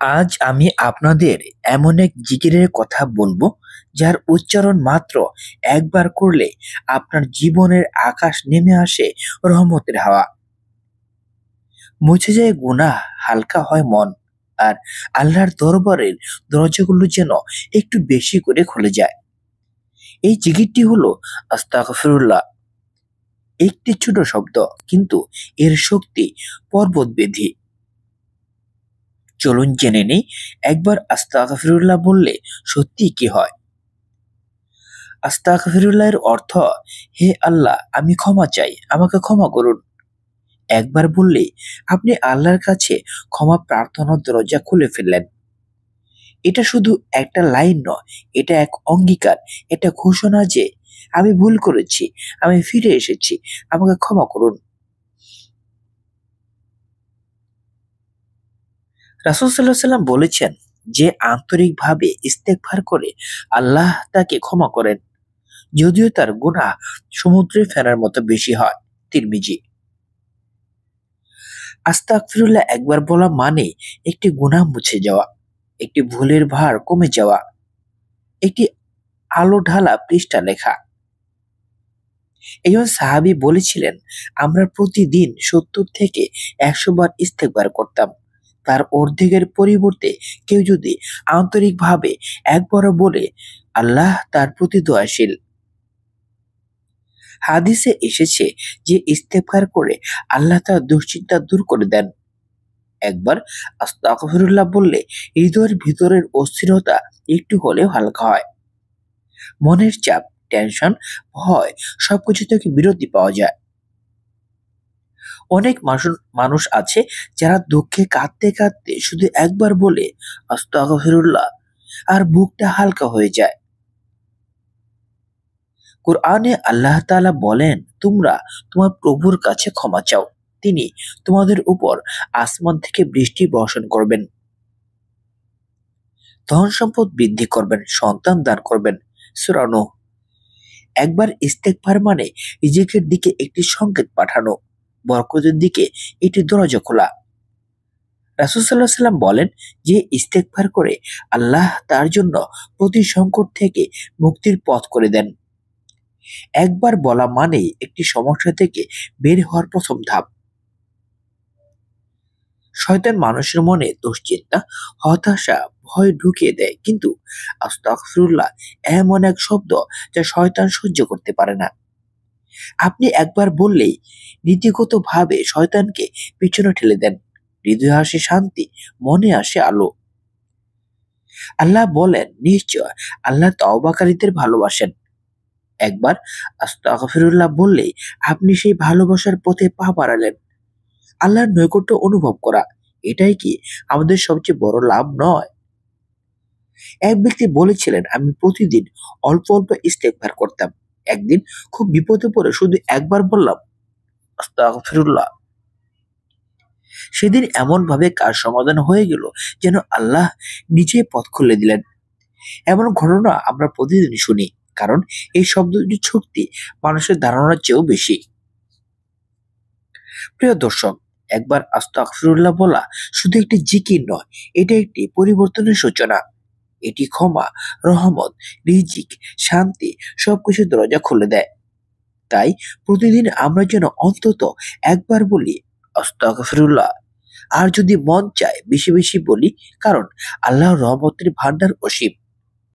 আজ আমি আপনাদের এমন এক জিকিরের কথা বলবো, যার উচ্চারণ মাত্র একবার করলে আপনার জীবনের আকাশ নেমে আসে রহমতের হাওয়া। মুছে যায় গুনাহ, হালকা হয় মন, আর আল্লাহর দরবারের দরজাগুলো যেন একটু বেশি করে খুলে যায়। এই জিকিরটি হলো আস্তাগফিরুল্লাহ। একটি ছোট শব্দ, কিন্তু এর শক্তি পর্বতবেধী। চলুন জেনে নেই একবার আস্তাগফিরুল্লাহ বললে সত্যি কি হয়। আস্তাগফিরুল্লাহর অর্থ, হে আল্লাহ, আমি ক্ষমা চাই, আমাকে ক্ষমা করুন। একবার বললেই আপনি আল্লাহর কাছে ক্ষমা প্রার্থনার দরজা খুলে ফেললেন। এটা শুধু একটা লাইন নয়, এটা এক অঙ্গীকার, এটা ঘোষণা যে আমি ভুল করেছি, আমি ফিরে এসেছি, আমাকে ক্ষমা করুন। রাসূল সাল্লাল্লাহু আলাইহি সাল্লাম বলেছেন, যে আন্তরিকভাবে ইস্তেগফার করে আল্লাহ তাকে ক্ষমা করেন, যদিও তার গুনাহ সমুদ্রে ফেনার মতো বেশি হয়। তিরমিজি। আস্তাগফিরুল্লাহ একবার বলা মানে একটি গুনাহ মুছে যাওয়া, একটি ভুলের ভার কমে যাওয়া, একটি আলো ঢালা পৃষ্ঠা লেখা। একজন সাহাবী বলেছিলেন, আমরা প্রতিদিন 70 থেকে 100 বার ইস্তেগফার করতাম। তার অর্ধেকের পরিবর্তে কেউ যদি আন্তরিকভাবে একবারও বলে, আল্লাহ তার প্রতি দয়াশীল। হাদিসে এসেছে যে ইস্তেগফার করে আল্লাহ তার দুশ্চিন্তা দূর করে দেন। একবার আস্তাগফিরুল্লাহ বললে হৃদয়ের ভিতরের অস্থিরতা একটু হলেও হালকা হয়। মনের চাপ, টেনশন, ভয় সবকিছু থেকে বিরতি পাওয়া যায়। অনেক মানুষ আছে যারা দুঃখে কাঁদতে কাঁদতে শুধু একবার বলে আস্তাগফিরুল্লাহ, আর বুকটা হালকা হয়ে যায়। কোরআনে আল্লাহ তাআলা বলেন, তোমরা তোমার প্রভুর কাছে ক্ষমা চাও, তিনি তোমাদের উপর আসমান থেকে বৃষ্টি বর্ষণ করবেন, ধন সম্পদ বৃদ্ধি করবেন, সন্তান দান করবেন। সূরা নূহ। একবার ইস্তেগফার মানে রিজিকের দিকে একটি সংকেত পাঠানো, বরকতের দিকে একটি দরজা খোলা। রাসূল সাল্লাল্লাহু আলাইহি সাল্লাম বলেন, যে ইস্তেগফার করে আল্লাহ তার জন্য প্রতি সংকট থেকে মুক্তির পথ করে দেন। একবার বলা মানেই একটি সমস্যা থেকে বের হওয়ার প্রথম ধাপ। শয়তান মানুষের মনে দুশ্চিন্তা, হতাশা, ভয় ঢুকিয়ে দেয়, কিন্তু আস্তাগফিরুল্লাহ এমন এক শব্দ যা শয়তান সহ্য করতে পারে না। আপনি একবার বললেই নীতিগতভাবে শয়তানকে পিছনে ঠেলে দেন। হৃদয়ে আসে শান্তি, মনে আসে আলো। আল্লাহ বলেন, নিশ্চয় আল্লাহ তওবাকারীদের ভালোবাসেন। একবার আস্তাগফিরুল্লাহ বললেই আপনি সেই ভালোবাসার পথে পা বাড়ালেন। আল্লাহর নৈকট্য অনুভব করা, এটাই কি আমাদের সবচেয়ে বড় লাভ নয়? এক ব্যক্তি বলেছিলেন, আমি প্রতিদিন অল্প অল্প ইস্তেগফার করতাম। একদিন খুব বিপদে পড়ে শুধু একবার বললাম আস্তাগফিরুল্লাহ। সেদিন এমন ভাবে কাজ সমাধান হয়ে গেল যেন আল্লাহ নিজেই পথ খুলে দিলেন। এমন ঘটনা আমরা প্রতিদিন শুনি, কারণ এই শব্দটির শক্তি মানুষের ধারণার চেয়েও বেশি। প্রিয় দর্শক, একবার আস্তাগফিরুল্লাহ বলা শুধু একটি জিকির নয়, এটা একটি পরিবর্তনের সূচনা। এটি ক্ষমা, রহমত, রিজিক, শান্তি সবকিছু দরজা খুলে দেয়। তাই প্রতিদিন আমরা যেন অন্তত একবার বলি আস্তাগফিরুল্লাহ, আর যদি মন চায় বেশি বেশি বলি, কারণ আল্লাহর রহমতের ভান্ডার অসীম।